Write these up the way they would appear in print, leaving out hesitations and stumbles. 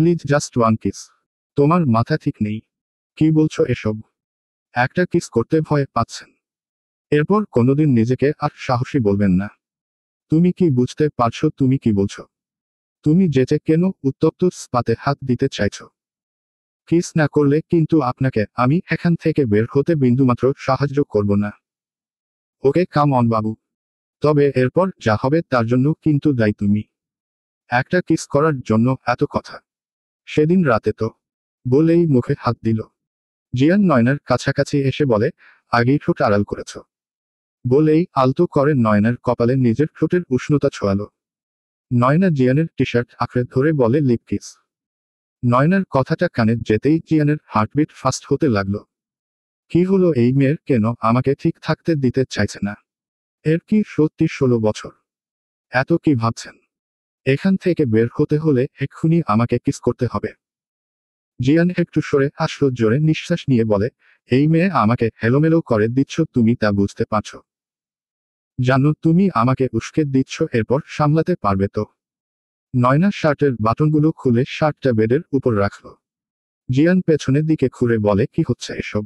Please just one kiss. তোমার মাথা ঠিক নেই। কি বলছো এসব? একটা কিস করতে ভয় পাচ্ছেন? এরপর কোনোদিন নিজেকে আর সাহসী বলবেন না। তুমি কি বুঝতে পারছো তুমি কি বলছো? তুমি যেতে কেন উত্তপ্ত স্পাতে হাত দিতে চাইছো? কিস না করলে কিন্তু আপনাকে আমি এখান থেকে বের হতে বিন্দুমাত্র সাহায্য করব না। ওকে কাম অন বাবু। তবে এরপর যা হবে তার জন্য কিন্তু দায়ী তুমি। একটা কিস করার জন্য এত কথা। সেদিন রাতে তো। বলেই মুখে হাত দিল। জিয়ান নয়নার কাছাকাছি এসে বলে, আগেই ঠোঁট আড়াল করেছ। বলেই আলতো করে নয়নার কপালে নিজের ঠোঁটের উষ্ণতা ছোঁয়ালো। নয়না জিয়ানের টি শার্ট আঁকড়ে ধরে বলে লিপ কিস। নয়নার কথাটা কানে যেতেই জিয়ানের হার্টবিট ফাস্ট হতে লাগলো। কি হলো এই মেয়ের, কেন আমাকে ঠিক থাকতে দিতে চাইছে না? এর কি সত্যি 16 বছর? এত কি ভাবছেন? এখান থেকে বের হতে হলে এক্ষুনি আমাকে কিস করতে হবে। জিয়ান একটু সরে আসলো, জোরে নিঃশ্বাস নিয়ে বলে, এই মেয়ে আমাকে হেলোমেলো করে দিচ্ছ, তুমি তা বুঝতে পারছো? জানো তুমি আমাকে উস্কে দিচ্ছ, এরপর সামলাতে পারবে তো? নয়না শার্টের বাটনগুলো খুলে শার্টটা বেডের উপর রাখলো। জিয়ান পেছনের দিকে ঘুরে বলে, কি হচ্ছে এসব?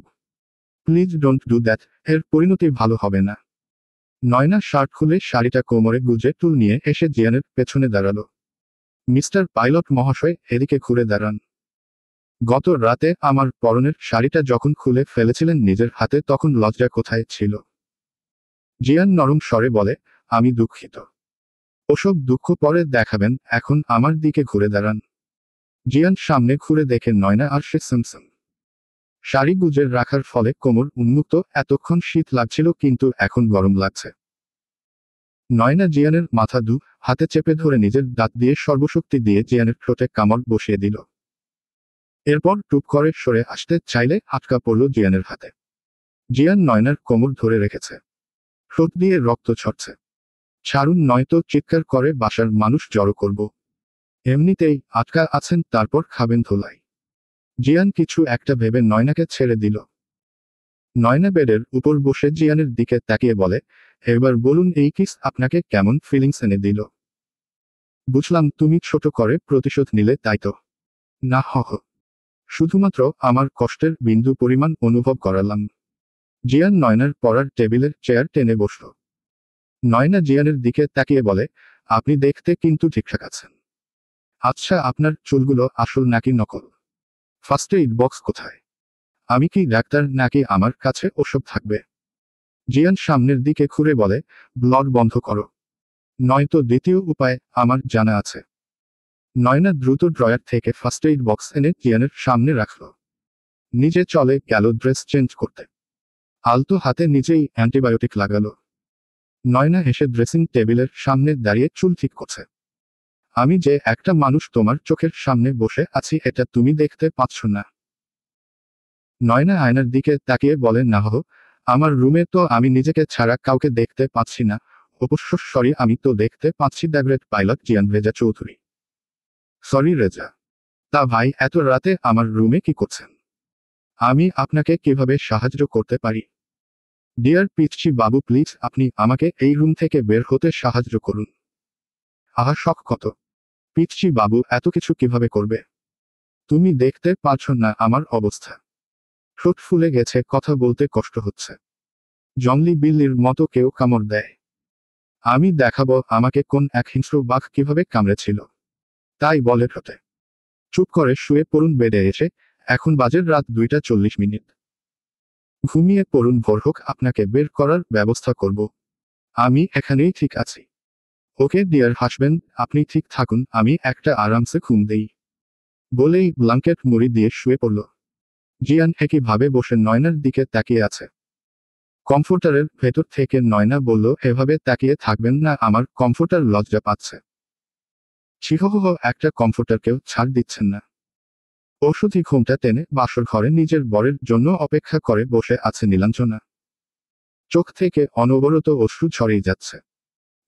প্লিজ ডোন্ট ডু দ্যাট, এর পরিণতি ভালো হবে না। নয়না শার্ট খুলে শাড়িটা কোমরে গুজে টুল নিয়ে এসে জিয়ানের পেছনে দাঁড়ালো। মিস্টার পাইলট মহাশয়, এদিকে ঘুরে দাঁড়ান। গত রাতে আমার পরনের শাড়িটা যখন খুলে ফেলেছিলেন নিজের হাতে, তখন লজ্জা কোথায় ছিল? জিয়ান নরম স্বরে বলে, আমি দুঃখিত। ওসব দুঃখ পরে দেখাবেন, এখন আমার দিকে ঘুরে দাঁড়ান। জিয়ান সামনে ঘুরে দেখে নয়না আর সে সিমসিম। শাড়ি গুজে রাখার ফলে কোমর উন্মুক্ত, এতক্ষণ শীত লাগছিল কিন্তু এখন গরম লাগছে। নয়না জিয়ানের মাথা হাতে চেপে ধরে নিজের দাঁত দিয়ে সর্বশক্তি দিয়ে জিয়ানের ঠোঁটে কামড় বসিয়ে দিল। এরপর টুপ করে সরে আসতে চাইলে আটকা পড়ল জিয়ানের হাতে। জিয়ান নয়নার কোমর ধরে রেখেছে। ঠোঁট দিয়ে রক্ত ঝরছে। ছাড়ুন নয়তো চিৎকার করে বাসার মানুষ জড়ো করব। এমনিতেই আটকা আছেন, তারপর খাবেন ধোলাই। জিয়ান কিছু একটা ভেবে নয়নাকে ছেড়ে দিল। নয়না বেডের উপর বসে জিয়ানের দিকে তাকিয়ে বলে, এবার বলুন এই কিস আপনাকে কেমন ফিলিংস এনে দিল? বুঝলাম তুমি ছোট করে প্রতিশোধ নিলে, তাই তো? না শুধুমাত্র আমার কষ্টের বিন্দু পরিমাণ অনুভব করালাম। জিয়ান নয়নার পড়ার টেবিলের চেয়ার টেনে বসল। নয়না জিয়ানের দিকে তাকিয়ে বলে, আপনি দেখতে কিন্তু ঠিকঠাক আছেন। আচ্ছা, আপনার চুলগুলো আসল নাকি নকল? ফার্স্ট এইড বক্স কোথায়? আমি কি ডাক্তার নাকি আমার কাছে ওসব থাকবে? জিয়ান সামনের দিকে ঘুরে বলে, ব্লড বন্ধ করো। নয়তো দ্বিতীয় উপায় আমার জানা আছে। নয়না দ্রুত ড্রয়ার থেকে ফার্স্ট এইড বক্স এনে জিয়ানের সামনে রাখল। নিজে চলে গেল ড্রেস চেঞ্জ করতে। আলতো হাতে নিজেই অ্যান্টিবায়োটিক লাগালো। নয়না এসে ড্রেসিং টেবিলের সামনে দাঁড়িয়ে চুল ঠিক করছে। আমি যে একটা মানুষ তোমার চোখের সামনে বসে আছি, এটা তুমি দেখতে পাচ্ছ না? নয়না আয়নার দিকে তাকিয়ে বলে, না আমার রুমে তো আমি নিজেকে ছাড়া কাউকে দেখতে পাচ্ছি না। অবশ্য সরি, আমি তো দেখতে পাচ্ছি দ্য গ্রেট পাইলট জিয়ান রেজা চৌধুরী। সরি রেজা। তা ভাই, এত রাতে আমার রুমে কি করছেন? আমি আপনাকে কিভাবে সাহায্য করতে পারি? ডিয়ার পিচ্চি বাবু, প্লিজ আপনি আমাকে এই রুম থেকে বের হতে সাহায্য করুন। আহা, শখ কত! পিচ্চি বাবু এত কিছু কিভাবে করবে? তুমি দেখতে পারছো না আমার অবস্থা? ঠোঁট ফুলে গেছে, কথা বলতে কষ্ট হচ্ছে। জংলি বিল্লির মতো কেউ কামড় দেয়। আমি দেখাবো আমাকে কোন এক হিংস্র বাঘ কিভাবে কামড়েছিল। তাই বলে ঠোঁটে। চুপ করে শুয়ে পড়ুন বেডে এসে। এখন বাজে রাত 2:40। ঘুমিয়ে পড়ুন, ভোর হোক আপনাকে বের করার ব্যবস্থা করব। আমি এখানেই ঠিক আছি। ওকে ডিয়ার হাসবেন্ড, আপনি ঠিক থাকুন, আমি একটা আরামসে ঘুম দেই। বলেই ব্ল্যাঙ্কেট মুড়ি দিয়ে শুয়ে পড়ল। জিয়ান একইভাবে বসে নয়নার দিকে তাকিয়ে আছে। কমফোর্টারের ভেতর থেকে নয়না বলল, এভাবে তাকিয়ে থাকবেন না, আমার কমফোর্টার লজ্জা পাচ্ছে। ছিহহ, একটা কমফোর্টারকেও ছাড় দিচ্ছেন না? ওষুধি ঘুমটা টেনে বাসর ঘরে নিজের বরের জন্য অপেক্ষা করে বসে আছে নীলাঞ্জনা। চোখ থেকে অনবরত অশ্রু ঝরেই যাচ্ছে।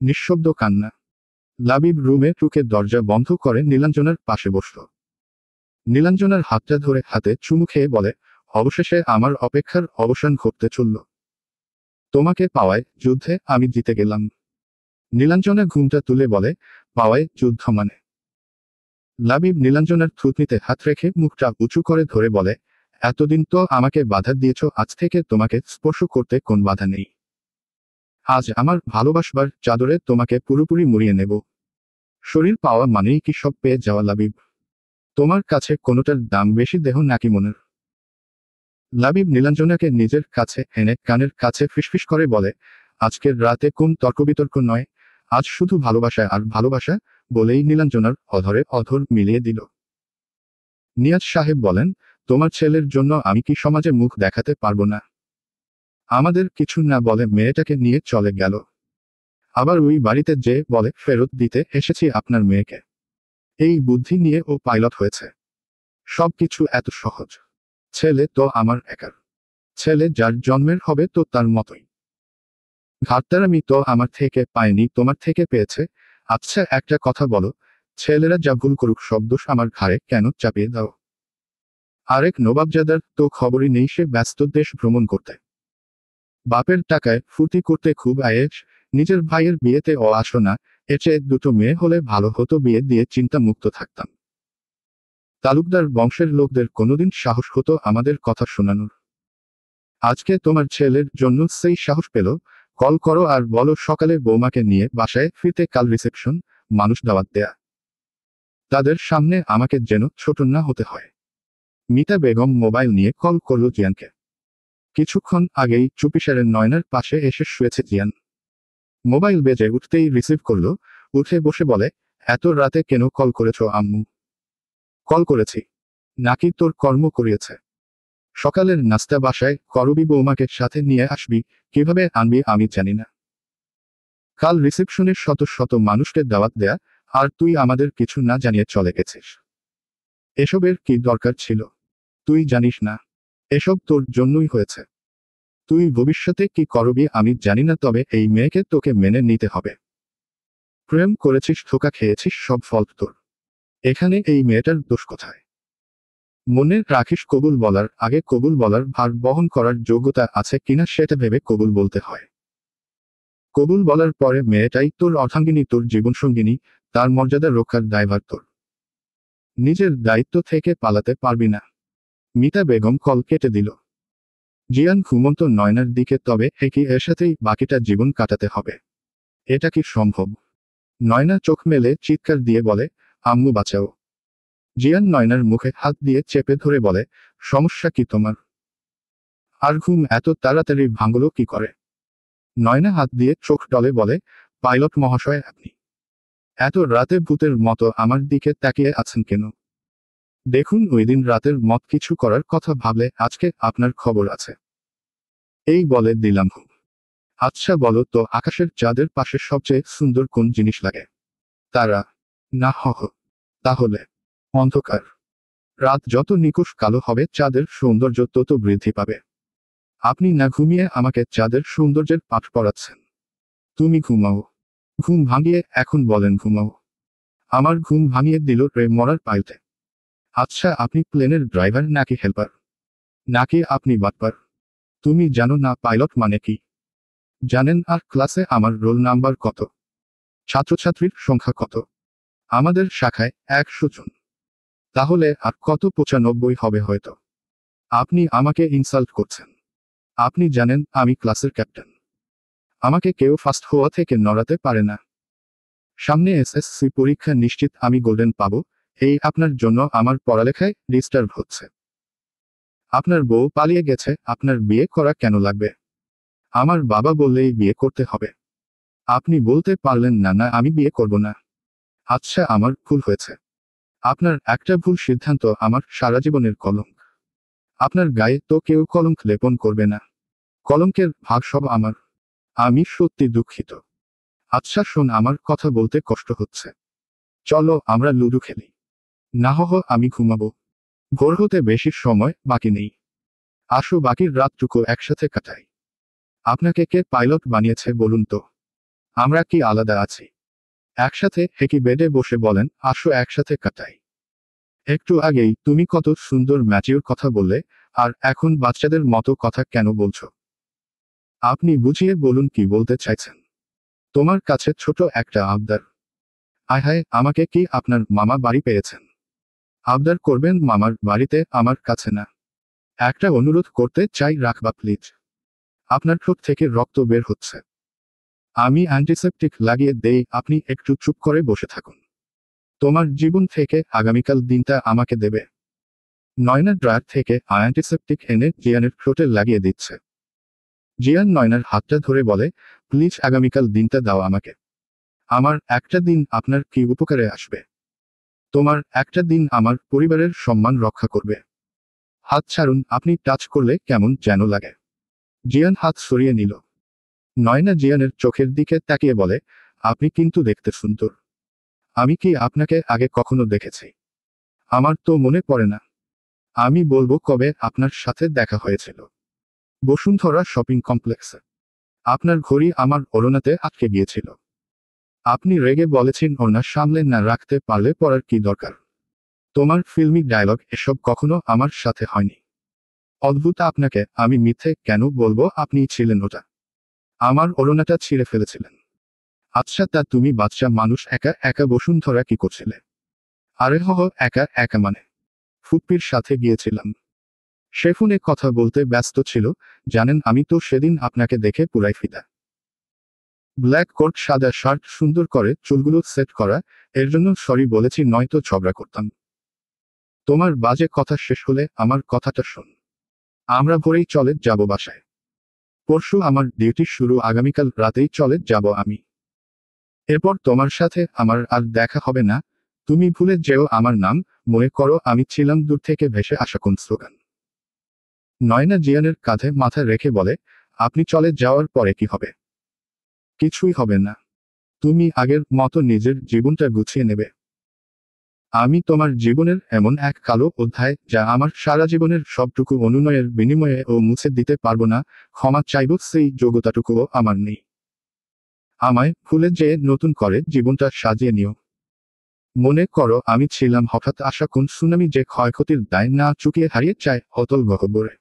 নিঃশব্দ কান্না। লাবিব রুমে ঢুকে দরজা বন্ধ করে নীলাঞ্জনার পাশে বসল। নীলাঞ্জনার হাতটা ধরে হাতে চুমু খেয়ে বলে, অবশেষে আমার অপেক্ষার অবসান ঘটতে চলল। তোমাকে পাওয়ায় যুদ্ধে আমি জিতে গেলাম। নীলাঞ্জনা ঘুমটা তুলে বলে, পাওয়ায় যুদ্ধ মানে? লাবিব নীলাঞ্জনার থুতনিতে হাত রেখে মুখটা উঁচু করে ধরে বলে, এতদিন তো আমাকে বাধা দিয়েছ, আজ থেকে তোমাকে স্পর্শ করতে কোন বাধা নেই। আজ আমার ভালোবাসবার চাদরে তোমাকে পুরোপুরি মুড়িয়ে নেব। শরীর পাওয়া মানেই কি সব পেয়ে যাওয়া লাবিব? তোমার কাছে কোনোটার দাম বেশি, দেহ নাকি মনের? লাবিব নীলাঞ্জনাকে নিজের কাছে এনে কানের কাছে ফিসফিস করে বলে, আজকের রাতে কোন তর্কবিতর্ক নয়, আজ শুধু ভালোবাসা আর ভালোবাসা, বলেই নীলাঞ্জনার অধরে অধর মিলিয়ে দিল। নিয়াজ সাহেব বলেন, তোমার ছেলের জন্য আমি কি সমাজে মুখ দেখাতে পারবো না? আমাদের কিছু না বলে মেয়েটাকে নিয়ে চলে গেল। আবার ওই বাড়িতে যে বলে ফেরত দিতে এসেছি আপনার মেয়েকে। এই বুদ্ধি নিয়ে ও পাইলট হয়েছে। সবকিছু এত সহজ। ছেলে তো আমার একার। ছেলে যার জন্মের হবে তো তার মতোই। ঘাটতারামি তো আমার থেকে পায়নি, তোমার থেকে পেয়েছে। আচ্ছা একটা কথা বলো, ছেলেরা যা ভুল করুক সব দোষ আমার ঘাড়ে কেন চাপিয়ে দাও? আরেক নবাবজাদার তো খবরই নেই, সে ব্যস্ত দেশ ভ্রমণ করতে। বাপের টাকায় ফুর্তি করতে খুব আয়েশ, নিজের ভাইয়ের বিয়েতে ও আসো না। এর চেয়ে দুটো মেয়ে হলে ভালো হতো, বিয়ে দিয়ে চিন্তা মুক্ত থাকতাম। তালুকদার বংশের লোকদের কোনোদিন সাহস হতো আমাদের কথা শোনানোর? আজকে তোমার ছেলের জন্য সেই সাহস পেল। কল করো আর বলো সকালে বৌমাকে নিয়ে বাসায় ফিরতে, কাল রিসেপশন, মানুষ দাওয়াত দেয়া। তাদের সামনে আমাকে যেন ছোট না হতে হয়। মিতা বেগম মোবাইল নিয়ে কল করল জিয়ানকে। কিছুক্ষণ আগেই চুপিসারে নয়নার পাশে এসে শুয়েছে জিয়ান। মোবাইল বেজে উঠতেই রিসিভ করলো, উঠে বসে বলে, এত রাতে কেন কল করেছ আম্মু? কল করেছি। নাকি তোর কর্ম করিয়েছে? সকালের নাস্তা বাসায় করবি, বৌমাকে সাথে নিয়ে আসবি, কিভাবে আনবি আমি জানি না। কাল রিসেপশনের শত শত মানুষকে দাওয়াত দেয়া, আর তুই আমাদের কিছু না জানিয়ে চলে গেছিস। এসবের কি দরকার ছিল? তুই জানিস না এসব তোর জন্যই হয়েছে। তুই ভবিষ্যতে কি করবি আমি জানি না, তবে এই মেয়েকে তোকে মেনে নিতে হবে। প্রেম করেছিস, ধোঁকা খেয়েছিস, সব ফল তোর। এখানে এই মেয়েটার দোষ কোথায়? মনে রাখিস, কবুল বলার আগে কবুল বলার ভার বহন করার যোগ্যতা আছে কিনা সেটা ভেবে কবুল বলতে হয়। কবুল বলার পরে মেয়েটাই তোর অর্ধাঙ্গিনী, তোর জীবনসঙ্গিনী, তার মর্যাদা রক্ষার দায়ভার তোর। নিজের দায়িত্ব থেকে পালাতে পারবি না। মিতা বেগম কল কেটে দিল। জিয়ান ঘুমন্ত নয়নার দিকে, তবে কি এর সাথেই বাকিটা জীবন কাটাতে হবে? এটা কি সম্ভব? নয়না চোখ মেলে চিৎকার দিয়ে বলে, আম্মু বাঁচাও। জিয়ান নয়নার মুখে হাত দিয়ে চেপে ধরে বলে, সমস্যা কি তোমার? আর ঘুম এত তাড়াতাড়ি ভাঙলো কি করে? নয়না হাত দিয়ে চোখ টলে বলে, পাইলট মহাশয় আপনি এত রাতে ভূতের মতো আমার দিকে তাকিয়ে আছেন কেন? দেখুন, ওই দিন রাতের মত কিছু করার কথা ভাবলে আজকে আপনার খবর আছে। এই বলে দিলাম ঘুম। আচ্ছা বলো তো, আকাশের চাঁদের পাশে সবচেয়ে সুন্দর কোন জিনিস লাগে? তারা? না তাহলে অন্ধকার। রাত যত নিকুশ কালো হবে চাঁদের সৌন্দর্য তত বৃদ্ধি পাবে। আপনি না ঘুমিয়ে আমাকে চাঁদের সৌন্দর্যের পাঠ পড়াচ্ছেন। তুমি ঘুমাও। ঘুম ভাঙিয়ে এখন বলেন ঘুমাও। আমার ঘুম ভাঙিয়ে দিল রে মরার পাইলটে। আচ্ছা আপনি প্লেনের ড্রাইভার নাকি হেল্পার? নাকি আপনি বাটপার? তুমি জানো না পাইলট মানে কি? জানেন আর ক্লাসে আমার রোল নাম্বার কত? ছাত্রছাত্রীর সংখ্যা কত? আমাদের শাখায় 100 জন। তাহলে আর কত, 95 হবে হয়তো। আপনি আমাকে ইনসাল্ট করছেন। আপনি জানেন আমি ক্লাসের ক্যাপ্টেন। আমাকে কেউ ফার্স্ট হওয়া থেকে নড়াতে পারে না। সামনে এসএসসি পরীক্ষা, নিশ্চিত আমি গোল্ডেন পাবো। এই আপনার জন্য আমার পড়ালেখায় ডিস্টার্ব হচ্ছে। আপনার বউ পালিয়ে গেছে, আপনার বিয়ে করা কেন লাগবে? আমার বাবা বললেই বিয়ে করতে হবে। আপনি বলতে পারলেন না না আমি বিয়ে করব না। আচ্ছা আমার ভুল হয়েছে। আপনার একটা ভুল সিদ্ধান্ত আমার সারা জীবনের কলঙ্ক। আপনার গায়ে তো কেউ কলঙ্ক লেপন করবে না। কলঙ্কের ভাগ সব আমার। আমি সত্যি দুঃখিত। আচ্ছা শোন, আমার কথা বলতে কষ্ট হচ্ছে। চলো আমরা লুডো খেলি। না আমি ঘুমাবো। ভোর হতে বেশি সময় বাকি নেই। আসো বাকির রাতটুকু একসাথে কাটাই। আপনাকে কে পাইলট বানিয়েছে বলুন তো? আমরা কি আলাদা আছি? একসাথে হেকি বেডে বসে বলেন, আসো একসাথে কাটাই। একটু আগেই তুমি কত সুন্দর ম্যাচিউর কথা বললে, আর এখন বাচ্চাদের মতো কথা কেন বলছো? আপনি বুঝিয়ে বলুন কি বলতে চাইছেন। তোমার কাছে ছোট একটা আবদার। আয় হায়, আমাকে কি আপনার মামা বাড়ি পেয়েছেন? আবদার করবেন মামার বাড়িতে, আমার কাছে না। একটা অনুরোধ করতে চাই, রাখবা প্লিজ। আপনার ঠোঁট থেকে রক্ত বের হচ্ছে। আমি অ্যান্টিসেপটিক লাগিয়ে দেই, আপনি একটু চুপ করে বসে থাকুন। তোমার জীবন থেকে আগামীকাল দিনটা আমাকে দেবে। নয়না ড্রয়ার থেকে অ্যান্টিসেপটিক এনে জিয়ানের ঠোঁটে লাগিয়ে দিচ্ছে। জিয়ান নয়নার হাতটা ধরে বলে, প্লিজ আগামীকাল দিনটা দাও আমাকে। আমার একটা দিন আপনার কি উপকারে আসবে? তোমার একটা দিন আমার পরিবারের সম্মান রক্ষা করবে। হাত ছাড়ুন, আপনি টাচ করলে কেমন যেন লাগে। জিয়ান হাত সরিয়ে নিল। নয়না জিয়ানের চোখের দিকে তাকিয়ে বলে, আপনি কিন্তু দেখতে সুন্দর। আমি কি আপনাকে আগে কখনো দেখেছি? আমার তো মনে পড়ে না। আমি বলবো কবে আপনার সাথে দেখা হয়েছিল। বসুন্ধরা শপিং কমপ্লেক্সে। আপনার ঘড়ি আমার ওড়নাতে আটকে গিয়েছিল। আপনি রেগে বলেছেন ওড়না সামলে না রাখতে পারলে পড়ার কি দরকার। তোমার ফিল্মি ডায়লগ এসব কখনো আমার সাথে হয়নি। অদ্ভুত, আপনাকে আমি মিথ্যে কেন বলবো, আপনিই ছিলেন ওটা। আমার ওড়নাটা ছিঁড়ে ফেলেছিলেন। আচ্ছা, তা তুমি বাচ্চা মানুষ একা একা বসুন্ধরা কি করছিলে? আরে একা একা মানে ফুপ্পির সাথে গিয়েছিলাম। সে ফোনে কথা বলতে ব্যস্ত ছিল। জানেন, আমি তো সেদিন আপনাকে দেখে পুরাই ফিদা। ব্ল্যাক কোট, সাদা শার্ট, সুন্দর করে চুলগুলো সেট করা। এর জন্য সরি বলেছি, নয়তো ঝগড়া করতাম। তোমার বাজে কথা শেষ হলে আমার কথাটা শোন। আমরা ভোরেই চলে যাব বাসায়। পরশু আমার ডিউটি শুরু, আগামীকাল রাতেই চলে যাব আমি। এরপর তোমার সাথে আমার আর দেখা হবে না। তুমি ভুলে যেও আমার নাম, মনে করো আমি ছিলাম দূর থেকে ভেসে আসা কোন স্লোগান। নয়না জিয়ানের কাঁধে মাথা রেখে বলে, আপনি চলে যাওয়ার পরে কি হবে? কিছুই হবে না। তুমি আগের মতো নিজের জীবনটা গুছিয়ে নেবে। আমি তোমার জীবনের এমন এক কালো অধ্যায় যা আমার সারা জীবনের সবটুকু অনুনয়ের বিনিময়ে ও মুছে দিতে পারবো না। ক্ষমা চাইব, সেই যোগ্যতাটুকুও আমার নেই। আমায় ভুলে যেয়ে নতুন করে জীবনটা সাজিয়ে নিও। মনে করো আমি ছিলাম হঠাৎ আসা কোন সুনামি, যে ক্ষয়ক্ষতির দায় না চুকিয়ে হারিয়ে যায় অতল গহ্বরে।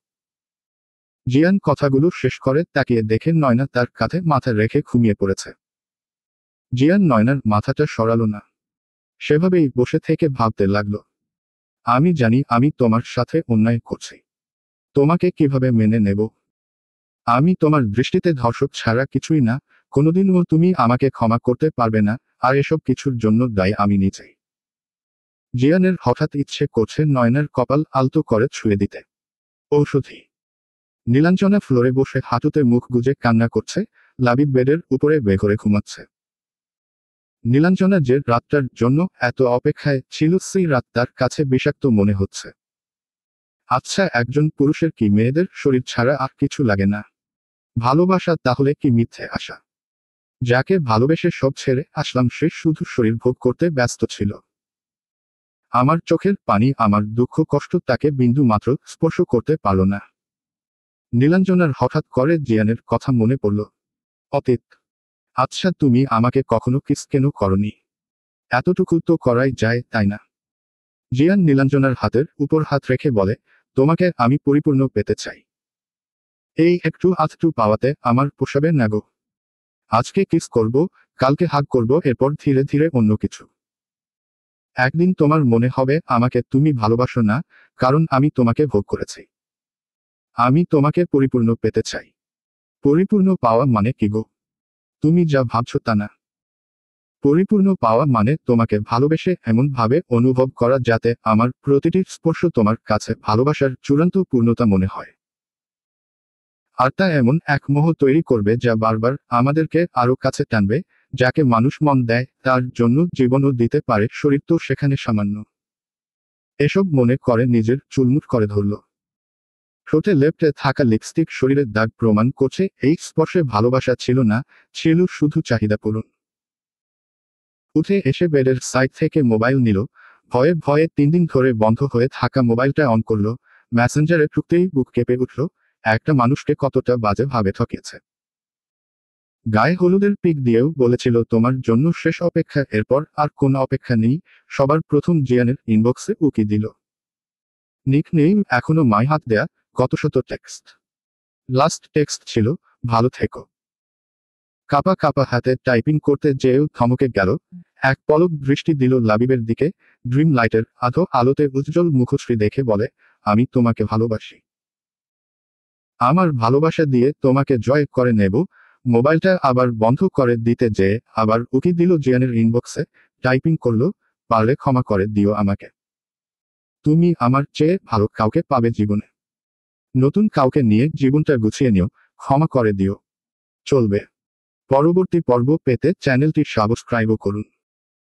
জিয়ান কথাগুলো শেষ করে তাকিয়ে দেখে নয়না তার কাঁধে মাথা রেখে ঘুমিয়ে পড়েছে। জিয়ান নয়নার মাথাটা সরালো না। সেভাবেই বসে থেকে ভাবতে লাগলো, আমি জানি আমি তোমার সাথে অন্যায় করছি। তোমাকে কিভাবে মেনে নেব? আমি তোমার দৃষ্টিতে ধর্ষক ছাড়া কিছুই না। কোনোদিনও তুমি আমাকে ক্ষমা করতে পারবে না। আর এসব কিছুর জন্য দায়ী আমি নিজেই। জিয়ানের হঠাৎ ইচ্ছে করছে নয়নার কপাল আলতো করে ছুঁয়ে দিতে। ঔষধি। নীলাঞ্জনা ফ্লোরে বসে হাঁটুতে মুখ গুজে কান্না করছে। লাবিব বেডের উপরে বেঘরে ঘুমাচ্ছে। নীলাঞ্জনা যে রাতটার জন্য এত অপেক্ষায় ছিল, সেই রাত তার কাছে বিষাক্ত মনে হচ্ছে। আচ্ছা, একজন পুরুষের কি মেয়েদের শরীর ছাড়া আর কিছু লাগে না? ভালোবাসা তাহলে কি মিথ্যে আশা? যাকে ভালোবেসে সব ছেড়ে আসলাম, সে শুধু শরীর ভোগ করতে ব্যস্ত ছিল। আমার চোখের পানি, আমার দুঃখ কষ্ট তাকে বিন্দু মাত্র স্পর্শ করতে পারল না। নীলাঞ্জনার হঠাৎ করে জিয়ানের কথা মনে পড়ল। অতীত। আচ্ছা, তুমি আমাকে কখনো কিস কেন করনি? এতটুকু তো করাই যায়, তাই না? জিয়ান নীলাঞ্জনার হাতের উপর হাত রেখে বলে, তোমাকে আমি পরিপূর্ণ পেতে চাই। এই একটু আধটু পাওয়াতে আমার পোষাবে না গো। আজকে কিস করব, কালকে হাগ করব, এরপর ধীরে ধীরে অন্য কিছু। একদিন তোমার মনে হবে আমাকে তুমি ভালোবাসো না, কারণ আমি তোমাকে ভোগ করেছি। আমি তোমাকে পরিপূর্ণ পেতে চাই। পরিপূর্ণ পাওয়া মানে কি গো? তুমি যা ভাবছো তা না। পরিপূর্ণ পাওয়া মানে তোমাকে ভালোবেসে এমন ভাবে অনুভব করা যাতে আমার প্রতিটি স্পর্শ তোমার কাছে ভালোবাসার চূড়ান্ত পূর্ণতা মনে হয়। আর তা এমন এক মোহ তৈরি করবে যা বারবার আমাদেরকে আরো কাছে টানবে। যাকে মানুষ মন দেয় তার জন্য জীবনও দিতে পারে, শরীর তো সেখানে সামান্য। এসব মনে করে নিজের চুলমুট করে ধরল। ঠোঁটে লেপ্টে থাকা লিপস্টিক শরীরের দাগ প্রমাণ করছে এই স্পর্শে ভালোবাসা ছিল না, ছিল শুধু চাহিদা পূরণ। উঠে এসে বেডের সাইড থেকে মোবাইল নিল। ভয়ে ভয়ে 3 দিন ধরে বন্ধ হয়ে থাকা মোবাইলটা অন করলো। মেসেঞ্জারে ঢুকতেই বুক কেঁপে উঠল। একটা মানুষকে কতটা বাজে ভাবে ঠকিয়েছে। গায়ে হলুদের পিক দিয়েও বলেছিল তোমার জন্য শেষ অপেক্ষা, এরপর আর কোনো অপেক্ষা নেই। সবার প্রথম জিয়ানের ইনবক্সে উকি দিল। নিক নেইম এখনো মাই হাত দেয়া, কত শত টেক্সট। লাস্ট টেক্সট ছিল, ভালো থেকো। কাপা কাপা হাতে টাইপিং করতে যেও থমকে গেল। এক পলক দৃষ্টি দিল লাবিবের দিকে, ড্রিম লাইটের আধো আলোতে উজ্জ্বল মুখশ্রী দেখে বলে, আমি তোমাকে ভালোবাসি। আমার ভালোবাসা দিয়ে তোমাকে জয় করে নেব। মোবাইলটা আবার বন্ধ করে দিতে যেয়ে আবার উকি দিল জিয়ানের ইনবক্সে, টাইপিং করলো, পারলে ক্ষমা করে দিও আমাকে। তুমি আমার চেয়ে ভালো কাউকে পাবে জীবনে। নতুন কাউকে নিয়ে জীবনটা গুছিয়ে নিও, ক্ষমা করে দিও। চলবে। পরবর্তী পর্ব পেতে চ্যানেলটি সাবস্ক্রাইবও করুন।